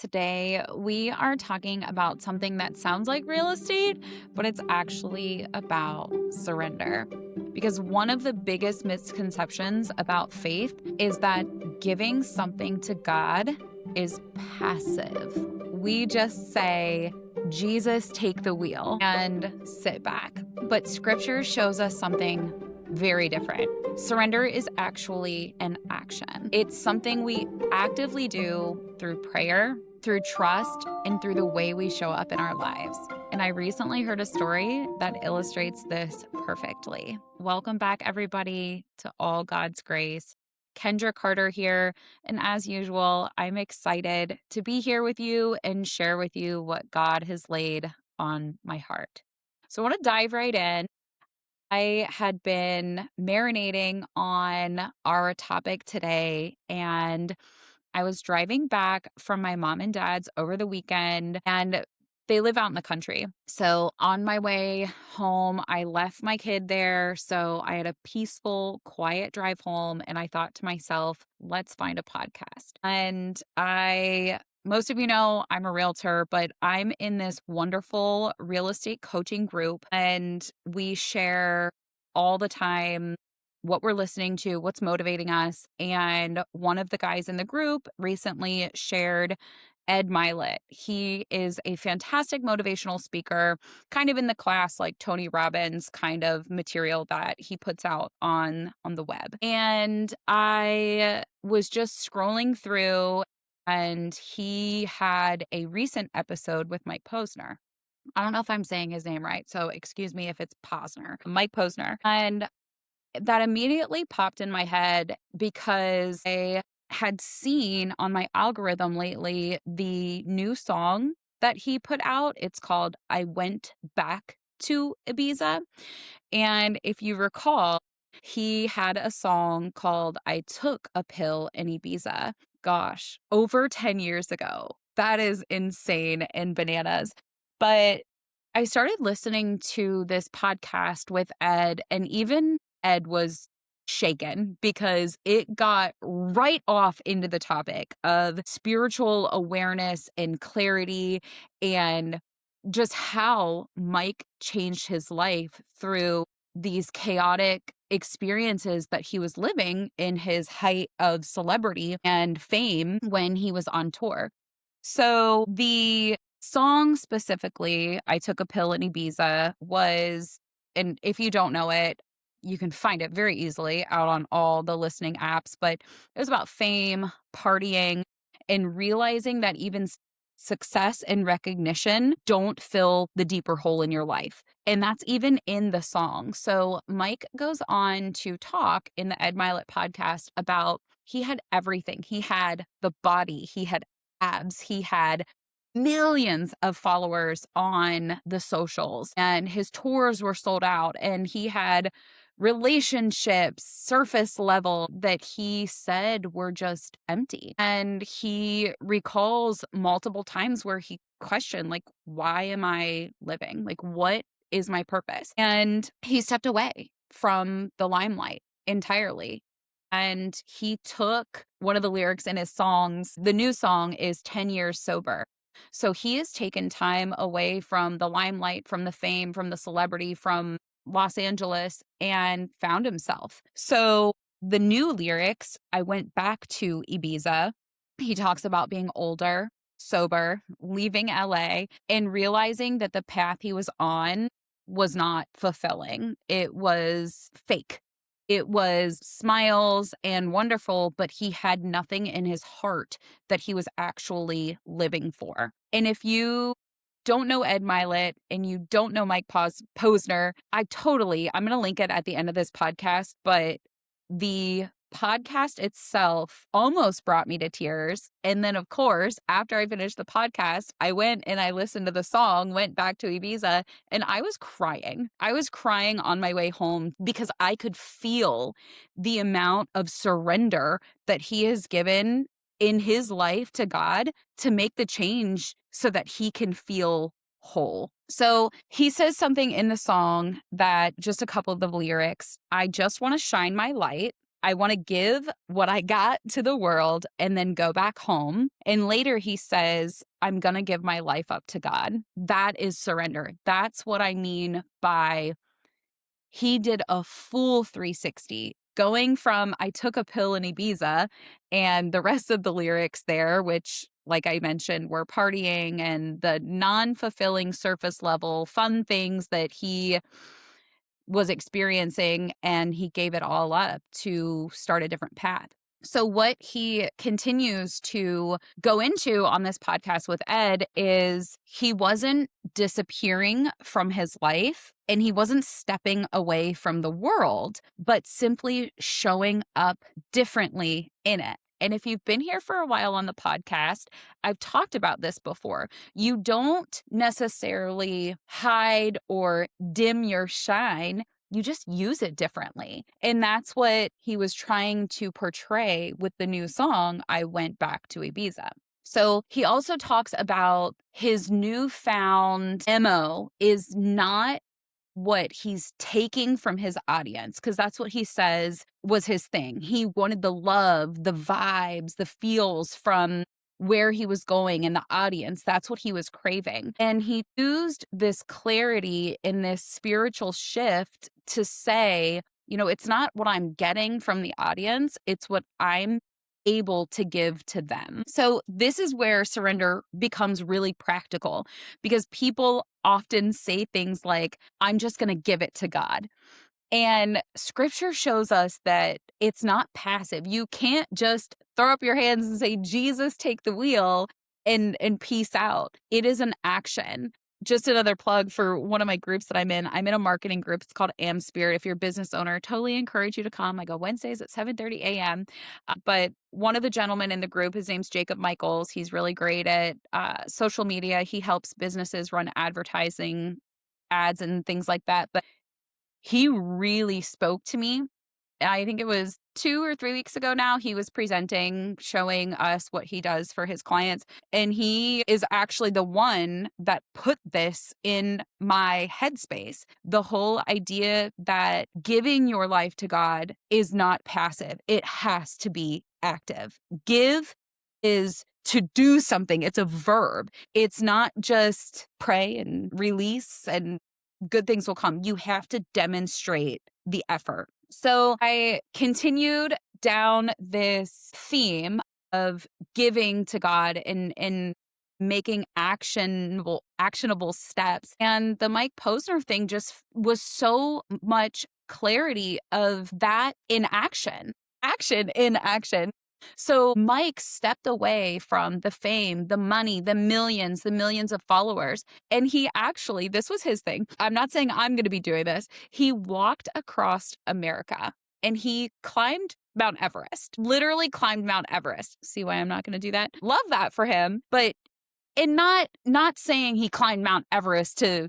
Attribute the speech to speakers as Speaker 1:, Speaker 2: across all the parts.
Speaker 1: Today, we are talking about something that sounds like real estate, but it's actually about surrender. Because one of the biggest misconceptions about faith is that giving something to God is passive. We just say, Jesus, take the wheel and sit back. But scripture shows us something very different. Surrender is actually an action. It's something we actively do through prayer, through trust, and through the way we show up in our lives. And I recently heard a story that illustrates this perfectly. Welcome back, everybody, to All God's Grace. Kendra Carter here. And as usual, I'm excited to be here with you and share with you what God has laid on my heart. So I want to dive right in. I had been marinating on our topic today, and I was driving back from my mom and dad's over the weekend, and they live out in the country. So on my way home, I left my kid there. So I had a peaceful, quiet drive home, and I thought to myself, let's find a podcast. And most of you know I'm a realtor, but I'm in this wonderful real estate coaching group, and we share all the time what we're listening to, what's motivating us. And one of the guys in the group recently shared Ed Milet. He is a fantastic motivational speaker, kind of in the class like Tony Robbins kind of material that he puts out on the web. And I was just scrolling through, and he had a recent episode with Mike Posner. I don't know if I'm saying his name right, so excuse me if it's Posner, Mike Posner. And that immediately popped in my head because I had seen on my algorithm lately the new song that he put out. It's called I Went Back to Ibiza. And if you recall, he had a song called I Took a Pill in Ibiza. Gosh, over 10 years ago. That is insane and bananas. But I started listening to this podcast with Ed, and even Ed was shaken because it got right off into the topic of spiritual awareness and clarity, and just how Mike changed his life through these chaotic experiences that he was living in his height of celebrity and fame when he was on tour. So the song specifically, I Took a Pill in Ibiza, was, and if you don't know it, you can find it very easily out on all the listening apps, but it was about fame, partying, and realizing that even success and recognition don't fill the deeper hole in your life. And that's even in the song. So Mike goes on to talk in the Ed Milet podcast about he had everything. He had the body, he had abs, he had millions of followers on the socials, and his tours were sold out, and he had relationships surface level that he said were just empty. And he recalls multiple times where he questioned, like, why am I living? Like, what is my purpose? And he stepped away from the limelight entirely. And he took one of the lyrics in his songs. The new song is 10 years sober. So he has taken time away from the limelight, from the fame, from the celebrity, from Los Angeles, and found himself. So the new lyrics, I went back to Ibiza. He talks about being older, sober, leaving LA, and realizing that the path he was on was not fulfilling. It was fake. It was smiles and wonderful, but he had nothing in his heart that he was actually living for. And if you don't know Ed Milet and you don't know Mike Posner, I'm going to link it at the end of this podcast, but the podcast itself almost brought me to tears. And then, of course, after I finished the podcast, I went and I listened to the song, went back to Ibiza, and I was crying. I was crying on my way home because I could feel the amount of surrender that he has given in his life to God to make the change so that he can feel whole. So he says something in the song that just a couple of the lyrics, I just want to shine my light. I want to give what I got to the world and then go back home. And later he says, I'm going to give my life up to God. That is surrender. That's what I mean by he did a full 360, going from I took a pill in Ibiza and the rest of the lyrics there, which, like I mentioned, were partying and the non-fulfilling surface level fun things that he was experiencing, and he gave it all up to start a different path. So what he continues to go into on this podcast with Ed is he wasn't disappearing from his life and he wasn't stepping away from the world, but simply showing up differently in it. And if you've been here for a while on the podcast, I've talked about this before. You don't necessarily hide or dim your shine. You just use it differently. And that's what he was trying to portray with the new song, I Went Back to Ibiza. So he also talks about his newfound MO is not what he's taking from his audience, because that's what he says was his thing. He wanted the love, the vibes, the feels from where he was going and the audience. That's what he was craving. And he used this clarity in this spiritual shift to say, you know, it's not what I'm getting from the audience, it's what I'm able to give to them. So this is where surrender becomes really practical, because people often say things like, I'm just going to give it to God. And scripture shows us that it's not passive. You can't just throw up your hands and say, Jesus, take the wheel and peace out. It is an action. Just another plug for one of my groups that I'm in. I'm in a marketing group. It's called Am Spirit. If you're a business owner, totally encourage you to come. I go Wednesdays at 7:30 a.m. But one of the gentlemen in the group, his name's Jacob Michaels. He's really great at social media. He helps businesses run advertising ads and things like that. But he really spoke to me. I think it was 2 or 3 weeks ago now. He was presenting, showing us what he does for his clients. And he is actually the one that put this in my headspace. The whole idea that giving your life to God is not passive. It has to be active. Give is to do something. It's a verb. It's not just pray and release and good things will come. You have to demonstrate the effort. So I continued down this theme of giving to God and making actionable steps. And the Mike Posner thing just was so much clarity of that in action in action. So Mike stepped away from the fame, the money, the millions of followers. And he actually, this was his thing. I'm not saying I'm going to be doing this. He walked across America and he climbed Mount Everest, literally climbed Mount Everest. See why I'm not going to do that? Love that for him. But and not saying he climbed Mount Everest to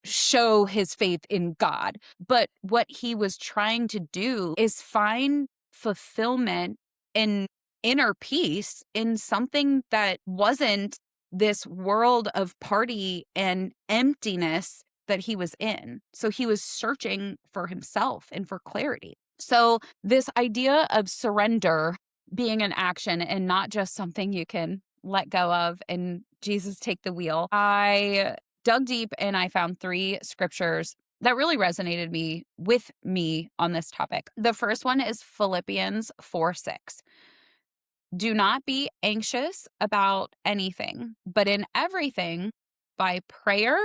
Speaker 1: show his faith in God. But what he was trying to do is find fulfillment and inner peace in something that wasn't this world of party and emptiness that he was in. So he was searching for himself and for clarity. So this idea of surrender being an action and not just something you can let go of and Jesus take the wheel, I dug deep and I found 3 scriptures that really resonated with me on this topic. The first one is Philippians 4:6. Do not be anxious about anything, but in everything, by prayer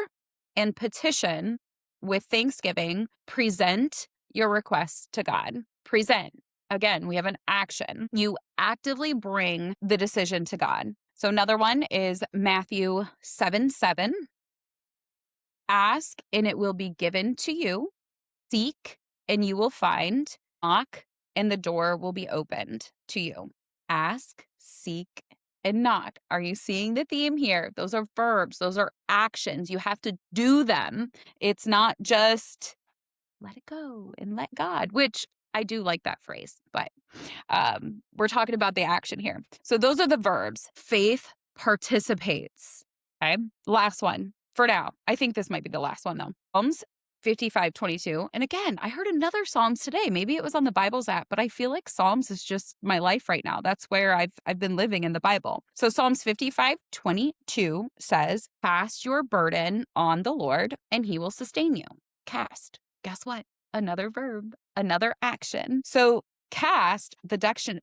Speaker 1: and petition with thanksgiving, present your requests to God. Present. Again, we have an action. You actively bring the decision to God. So another one is Matthew 7:7. Ask and it will be given to you. Seek and you will find. Knock and the door will be opened to you. Ask, seek, and knock. Are you seeing the theme here? Those are verbs. Those are actions. You have to do them. It's not just let it go and let God, which I do like that phrase, but we're talking about the action here. So those are the verbs. Faith participates. Okay. Last one for now. I think this might be the last one though. Psalms 55:22. And again, I heard another Psalms today. Maybe it was on the Bibles app, but I feel like Psalms is just my life right now. That's where I've been living in the Bible. So Psalms 55:22 says, "Cast your burden on the Lord, and he will sustain you." Cast. Guess what? Another verb, another action. So cast, the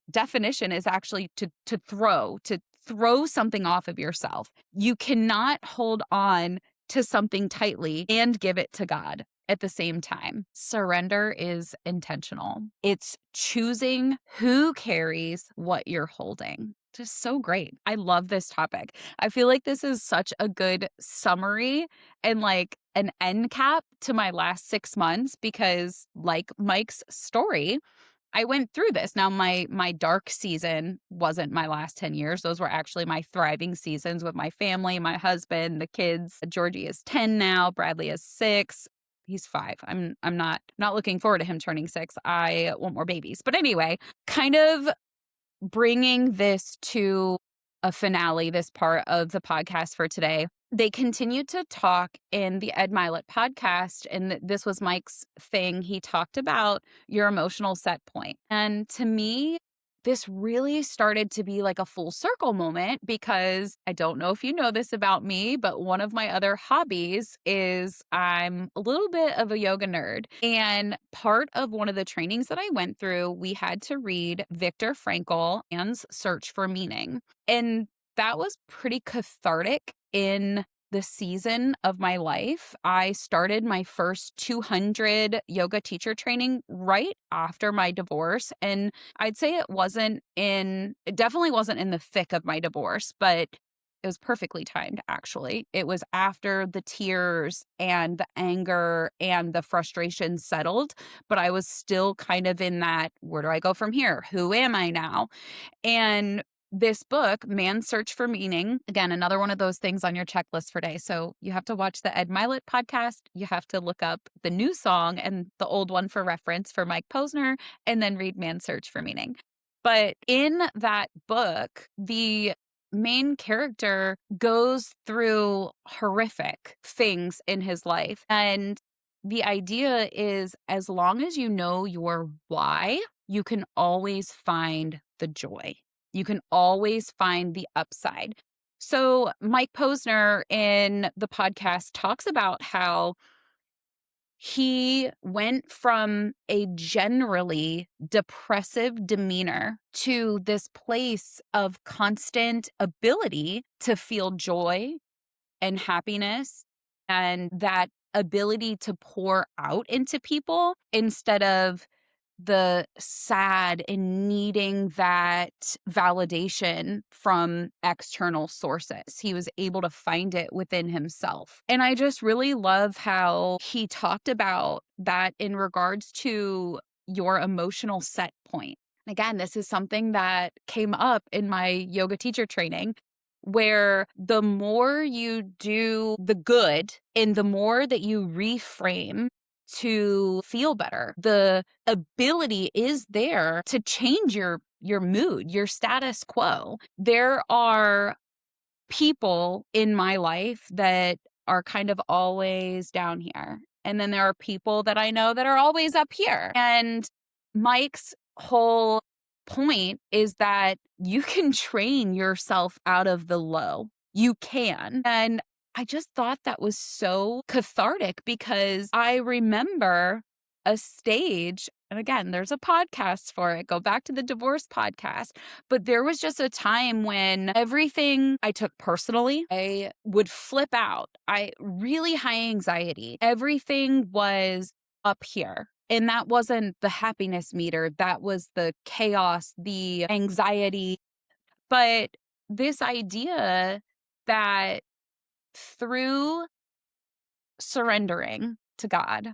Speaker 1: definition is actually to throw something off of yourself. You cannot hold on to something tightly and give it to God at the same time. Surrender is intentional. It's choosing who carries what you're holding. Just so great. I love this topic. I feel like this is such a good summary and like an end cap to my last 6 months because, like Mike's story, I went through this. Now, my dark season wasn't my last 10 years. Those were actually my thriving seasons with my family, my husband, the kids. Georgie is 10 now. Bradley is 6. He's 5. I'm not looking forward to him turning 6. I want more babies. But anyway, kind of bringing this to a finale, this part of the podcast for today. They continued to talk in the Ed Milet podcast, and this was Mike's thing. He talked about your emotional set point. And to me, this really started to be like a full circle moment because I don't know if you know this about me, but one of my other hobbies is I'm a little bit of a yoga nerd. And part of one of the trainings that I went through, we had to read Viktor Frankl, Man's Search for Meaning. And that was pretty cathartic in the season of my life. I started my first 200 yoga teacher training right after my divorce. And I'd say it definitely wasn't in the thick of my divorce, but it was perfectly timed, actually. It was after the tears and the anger and the frustration settled, but I was still kind of in that, where do I go from here? Who am I now? And this book, Man's Search for Meaning, again, another one of those things on your checklist for today. So you have to watch the Ed Milet podcast. You have to look up the new song and the old one for reference for Mike Posner, and then read Man's Search for Meaning. But in that book, the main character goes through horrific things in his life. And the idea is, as long as you know your why, you can always find the joy. You can always find the upside. So Mike Posner in the podcast talks about how he went from a generally depressive demeanor to this place of constant ability to feel joy and happiness, and that ability to pour out into people instead of the sad and needing that validation from external sources. He was able to find it within himself. And I just really love how he talked about that in regards to your emotional set point. Again, this is something that came up in my yoga teacher training, where the more you do the good and the more that you reframe to feel better, the ability is there to change your mood, your status quo. There are people in my life that are kind of always down here. And then there are people that I know that are always up here. And Mike's whole point is that you can train yourself out of the low. You can. And I just thought that was so cathartic because I remember a stage, and again, there's a podcast for it. Go back to the divorce podcast. But there was just a time when everything I took personally, I would flip out. I really high anxiety. Everything was up here. And that wasn't the happiness meter. That was the chaos, the anxiety. But this idea that through surrendering to God,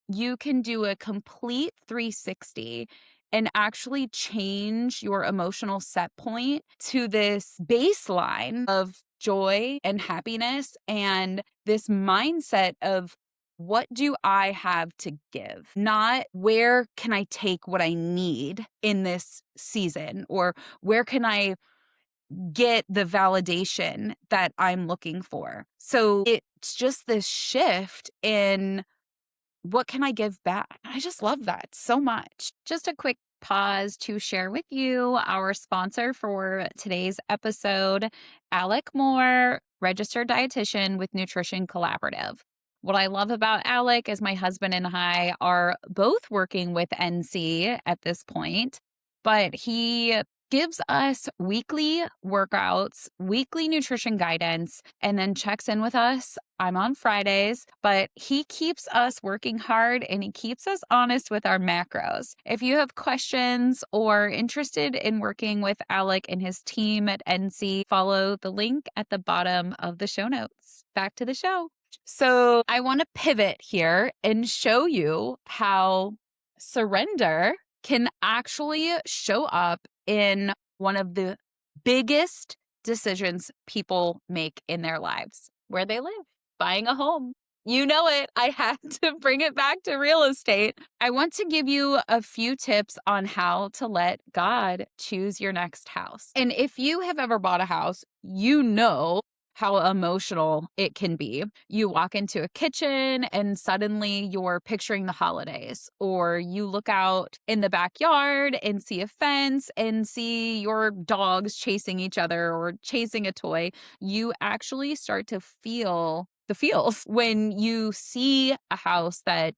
Speaker 1: you can do a complete 360 and actually change your emotional set point to this baseline of joy and happiness and this mindset of, what do I have to give? Not where can I take what I need in this season, or where can I get the validation that I'm looking for. So it's just this shift in what can I give back? I just love that so much. Just a quick pause to share with you our sponsor for today's episode, Alec Moore, registered dietitian with Nutrition Collaborative. What I love about Alec is my husband and I are both working with NC at this point, but he gives us weekly workouts, weekly nutrition guidance, and then checks in with us. I'm on Fridays, but he keeps us working hard and he keeps us honest with our macros. If you have questions or interested in working with Alec and his team at NC, follow the link at the bottom of the show notes. Back to the show. So I want to pivot here and show you how surrender can actually show up in one of the biggest decisions people make in their lives, where they live, buying a home. You know it. I had to bring it back to real estate. I want to give you a few tips on how to let God choose your next house. And if you have ever bought a house, you know how emotional it can be. You walk into a kitchen and suddenly you're picturing the holidays, or you look out in the backyard and see a fence and see your dogs chasing each other or chasing a toy. You actually start to feel the feels when you see a house that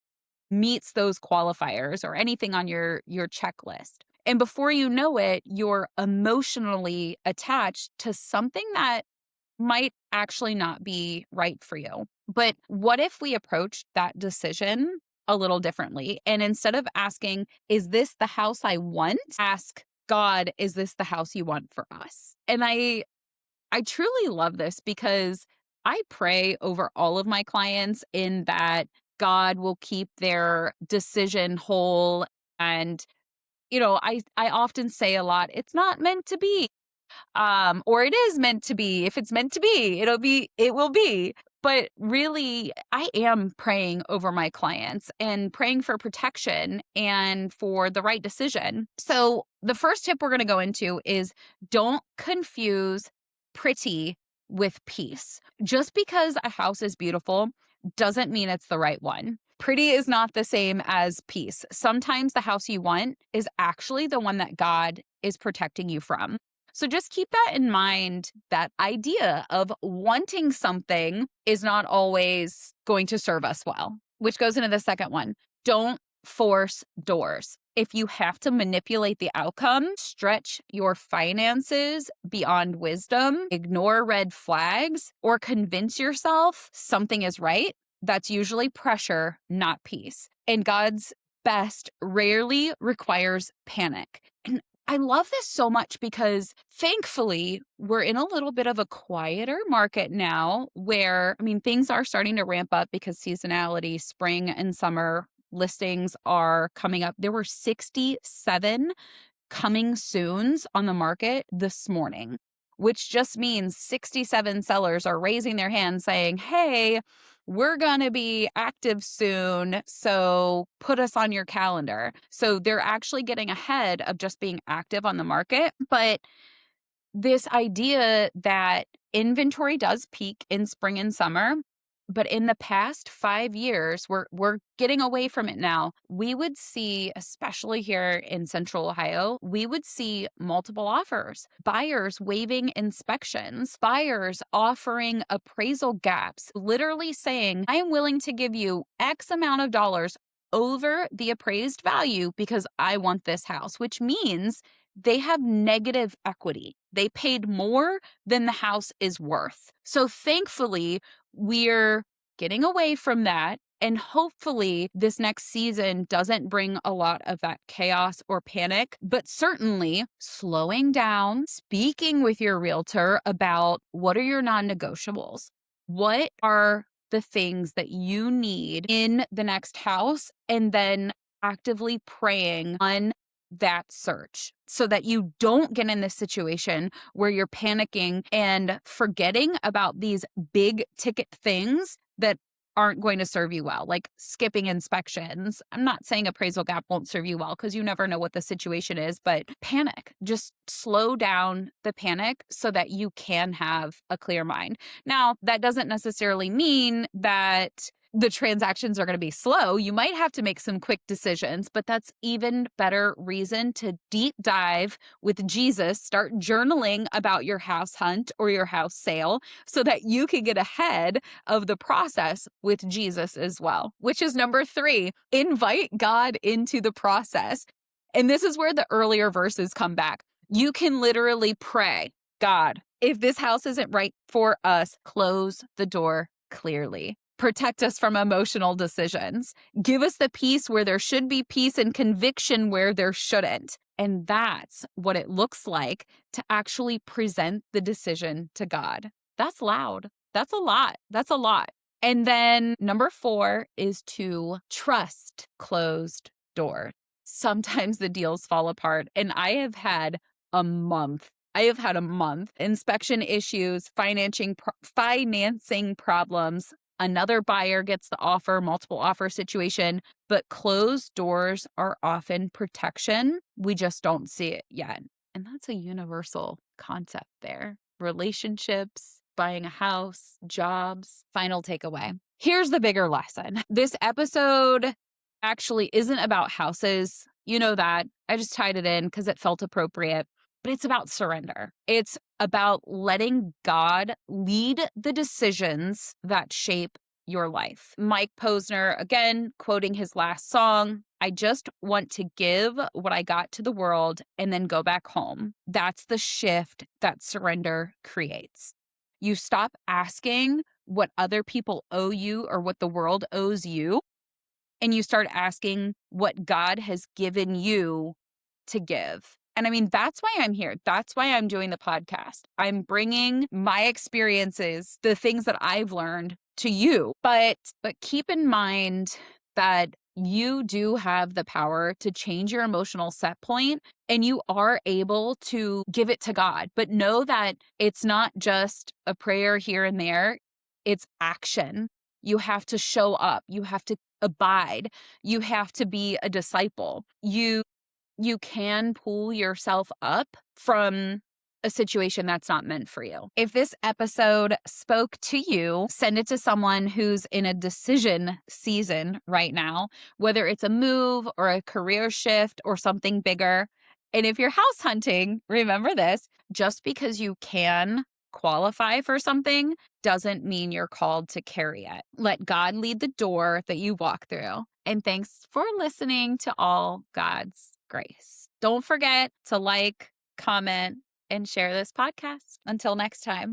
Speaker 1: meets those qualifiers or anything on your checklist. And before you know it, you're emotionally attached to something that might actually not be right for you. But what if we approach that decision a little differently? And instead of asking, is this the house I want? Ask God, is this the house you want for us? And I truly love this because I pray over all of my clients in that God will keep their decision whole. And, I often say a lot, it's not meant to be. Or it is meant to be. If it's meant to be, it will be. But really, I am praying over my clients and praying for protection and for the right decision. So the first tip we're going to go into is don't confuse pretty with peace. Just because a house is beautiful doesn't mean it's the right one. Pretty is not the same as peace. Sometimes the house you want is actually the one that God is protecting you from. So just keep that in mind. That idea of wanting something is not always going to serve us well, which goes into the second one. Don't force doors. If you have to manipulate the outcome, stretch your finances beyond wisdom, ignore red flags, or convince yourself something is right, that's usually pressure, not peace. And God's best rarely requires panic. And I love this so much because thankfully we're in a little bit of a quieter market now where, things are starting to ramp up because seasonality, spring and summer listings are coming up. There were 67 coming soons on the market this morning, which just means 67 sellers are raising their hands saying, hey, we're going to be active soon, so put us on your calendar. So they're actually getting ahead of just being active on the market. But this idea that inventory does peak in spring and summer, but in the past 5 years, we're getting away from it now. We would see, especially here in Central Ohio, we would see multiple offers, buyers waiving inspections, buyers offering appraisal gaps, literally saying, I am willing to give you X amount of dollars over the appraised value because I want this house, which means they have negative equity. They paid more than the house is worth. So thankfully, we're getting away from that. And hopefully this next season doesn't bring a lot of that chaos or panic, but certainly slowing down, speaking with your realtor about what are your non-negotiables? What are the things that you need in the next house? And then actively praying on that search so that you don't get in this situation where you're panicking and forgetting about these big ticket things that aren't going to serve you well, like skipping inspections. I'm not saying appraisal gap won't serve you well because you never know what the situation is, but panic. Just slow down the panic so that you can have a clear mind. Now, that doesn't necessarily mean that The transactions are going to be slow. You might have to make some quick decisions, but that's even better reason to deep dive with Jesus. Start journaling about your house hunt or your house sale so that you can get ahead of the process with Jesus as well, which is number 3. Invite God into the process. And this is where the earlier verses come back. You can literally pray, God, if this house isn't right for us, close the door clearly. Protect us from emotional decisions. Give us the peace where there should be peace and conviction where there shouldn't. And that's what it looks like to actually present the decision to God. That's loud. That's a lot. That's a lot. And then number 4 is to trust closed doors. Sometimes the deals fall apart, and I have had a month. Inspection issues, financing problems. Another buyer gets the offer, multiple offer situation, but closed doors are often protection. We just don't see it yet. And that's a universal concept there. Relationships, buying a house, jobs. Final takeaway. Here's the bigger lesson. This episode actually isn't about houses. You know that. I just tied it in because it felt appropriate. But it's about surrender. It's about letting God lead the decisions that shape your life. Mike Posner, again, quoting his last song, I just want to give what I got to the world and then go back home. That's the shift that surrender creates. You stop asking what other people owe you or what the world owes you, and you start asking what God has given you to give. And I mean, that's why I'm here. That's why I'm doing the podcast. I'm bringing my experiences, the things that I've learned to you. But keep in mind that you do have the power to change your emotional set point, and you are able to give it to God. But know that it's not just a prayer here and there. It's action. You have to show up. You have to abide. You have to be a disciple. You can pull yourself up from a situation that's not meant for you. If this episode spoke to you, send it to someone who's in a decision season right now, whether it's a move or a career shift or something bigger. And if you're house hunting, remember this, just because you can qualify for something doesn't mean you're called to carry it. Let God lead the door that you walk through. And thanks for listening to All God's Grace. Don't forget to like, comment, and share this podcast. Until next time.